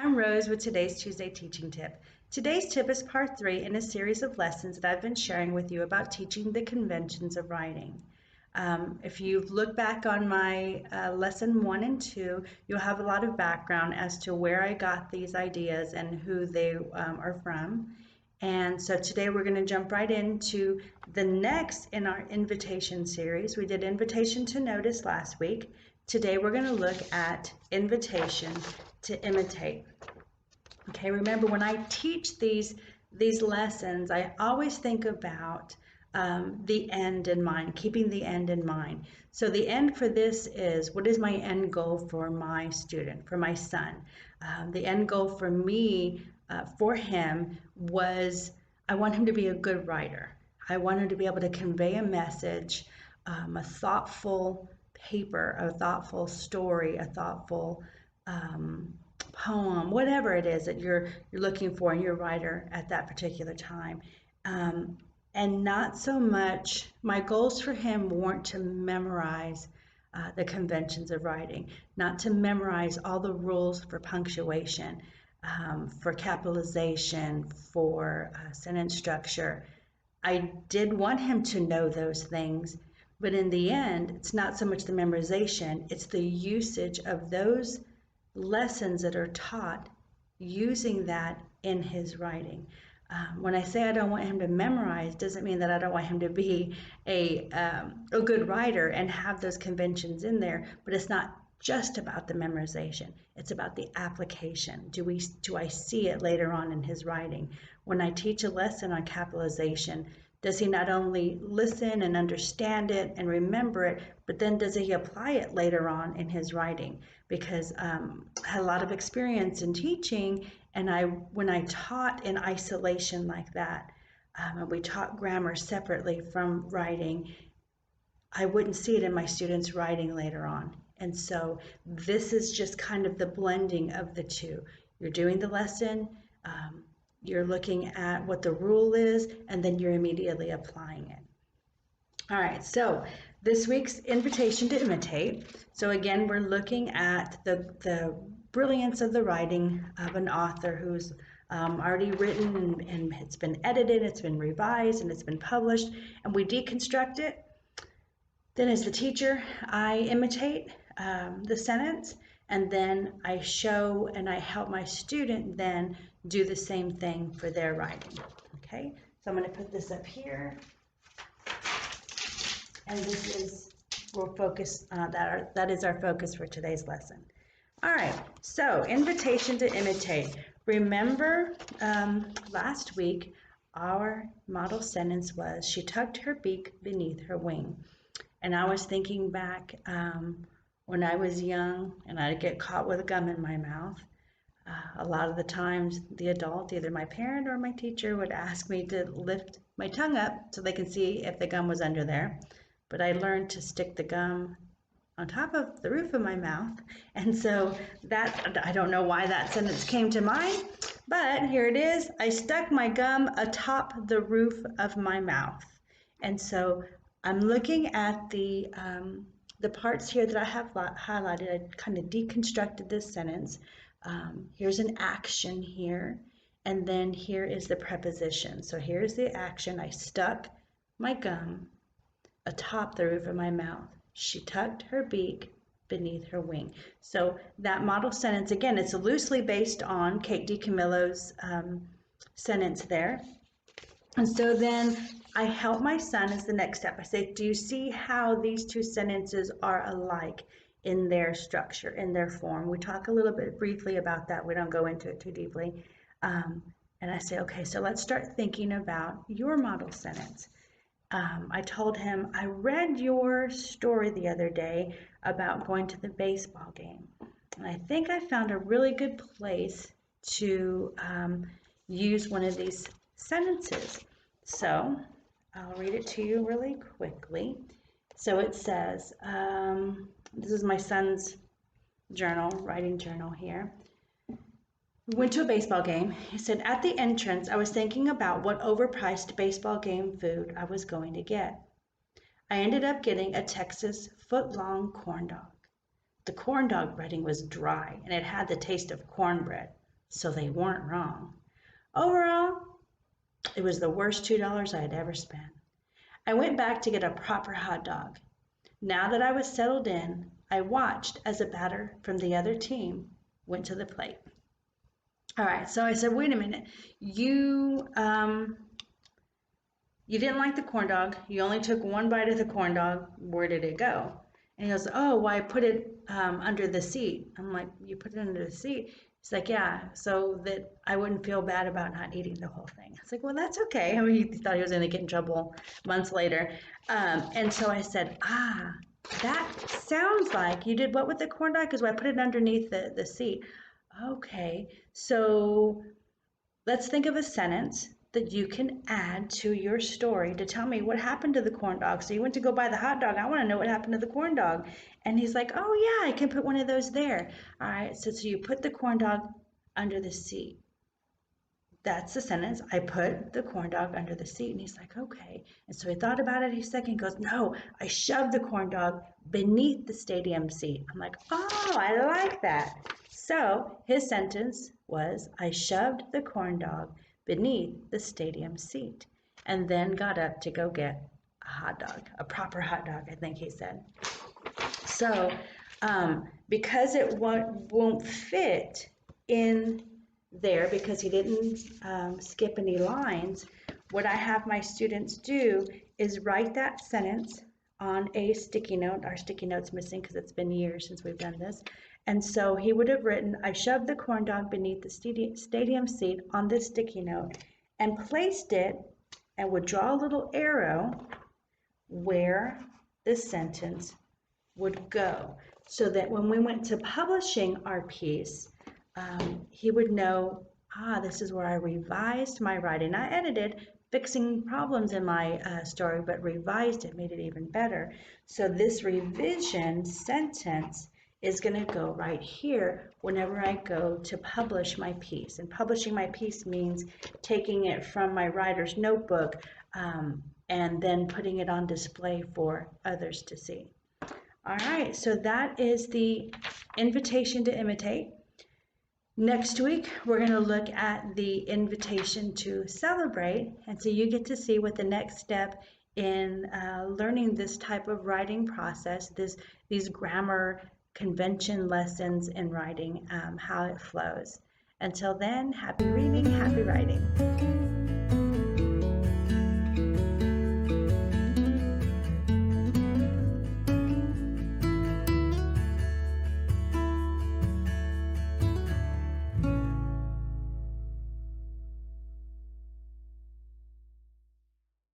I'm Rose with today's Tuesday teaching tip. Today's tip is part 3 in a series of lessons that I've been sharing with you about teaching the conventions of writing. If you look back on my lesson 1 and 2, you'll have a lot of background as to where I got these ideas and who they are from. And so today we're going to jump right into the next in our invitation series. We did invitation to notice last week. Today we're going to look at invitation to imitate. Okay, remember when I teach these lessons, I always think about the end in mind, keeping the end in mind. So the end for this is, what is my end goal for my student, for my son? The end goal for me, for him, was I want him to be a good writer. I want him to be able to convey a message, a thoughtful paper, a thoughtful story, a thoughtful poem, whatever it is that you're looking for in your writer at that particular time. And not so much, my goals for him weren't to memorize the conventions of writing, not to memorize all the rules for punctuation, for capitalization, for sentence structure. I did want him to know those things, but in the end, it's not so much the memorization, it's the usage of those lessons that are taught, using that in his writing. When I say I don't want him to memorize, doesn't mean that I don't want him to be a good writer and have those conventions in there, but it's not just about the memorization. It's about the application. Do I see it later on in his writing? When I teach a lesson on capitalization, does he not only listen and understand it and remember it, but then does he apply it later on in his writing? Because I had a lot of experience in teaching, and when I taught in isolation like that, and we taught grammar separately from writing, I wouldn't see it in my students' writing later on. And so this is just kind of the blending of the two. You're doing the lesson, you're looking at what the rule is, and then you're immediately applying it. All right, so this week's invitation to imitate. So again, we're looking at the brilliance of the writing of an author who's already written and it's been edited, it's been revised, and it's been published, and we deconstruct it. Then as the teacher, I imitate the sentence, and then I show and I help my student then do the same thing for their writing. Okay, so I'm going to put this up here, and this is, we'll focus that is our focus for today's lesson. All right, so invitation to imitate. Remember last week our model sentence was, she tucked her beak beneath her wing. And I was thinking back when I was young and I'd get caught with gum in my mouth. A lot of the times the adult, either my parent or my teacher, would ask me to lift my tongue up so they can see if the gum was under there. But I learned to stick the gum on top of the roof of my mouth. And so that, I don't know why that sentence came to mind, but here it is. I stuck my gum atop the roof of my mouth. And so I'm looking at the parts here that I have highlighted. I kind of deconstructed this sentence. Here's an action here, and then here is the preposition. So here's the action. I stuck my gum atop the roof of my mouth. She tucked her beak beneath her wing. So that model sentence, again, it's loosely based on Kate DiCamillo's sentence there. And so then I help my son as the next step. I say, do you see how these two sentences are alike in their structure, in their form? We talk a little bit briefly about that. We don't go into it too deeply. And I say, okay, so let's start thinking about your model sentence. I told him, I read your story the other day about going to the baseball game. And I think I found a really good place to use one of these sentences. So I'll read it to you really quickly. So it says, this is my son's journal, writing journal here. We went to a baseball game. He said, at the entrance, I was thinking about what overpriced baseball game food I was going to get. I ended up getting a Texas foot-long corn dog. The corn dog breading was dry, and it had the taste of cornbread. so they weren't wrong. Overall, it was the worst $2 I had ever spent. I went back to get a proper hot dog. Now that I was settled in, I watched as a batter from the other team went to the plate. All right, so I said, wait a minute, you didn't like the corn dog. You only took one bite of the corn dog. Where did it go? And he goes, oh, well, I put it under the seat. I'm like, you put it under the seat? He's like, yeah, so that I wouldn't feel bad about not eating the whole thing. I was like, well, that's okay. I mean, he thought he was going to get in trouble months later. And so I said, that sounds like you did what with the corn dog? Because I put it underneath the seat. Okay, so let's think of a sentence that you can add to your story to tell me what happened to the corn dog. So you went to go buy the hot dog. I want to know what happened to the corn dog. And he's like, oh yeah, I can put one of those there. All right, so you put the corn dog under the seat. That's the sentence. I put the corn dog under the seat. And he's like, okay. And so he thought about it a second, goes, no, I shoved the corn dog beneath the stadium seat. I'm like, oh, I like that. So his sentence was, I shoved the corn dog beneath the stadium seat, and then got up to go get a hot dog, a proper hot dog, I think he said. So because it won't fit in there because he didn't skip any lines, what I have my students do is write that sentence on a sticky note. Our sticky note's missing because it's been years since we've done this. And so he would have written, I shoved the corn dog beneath the stadium seat on this sticky note and placed it, and would draw a little arrow where the sentence would go, so that when we went to publishing our piece, he would know, this is where I revised my writing. I edited, fixing problems in my story, but revised it, made it even better. So this revision sentence is going to go right here whenever I go to publish my piece. And publishing my piece means taking it from my writer's notebook and then putting it on display for others to see. All right, so that is the invitation to imitate. Next week, we're going to look at the invitation to celebrate, and so you get to see what the next step in learning this type of writing process, these grammar convention lessons in writing, how it flows. Until then, happy reading, happy writing.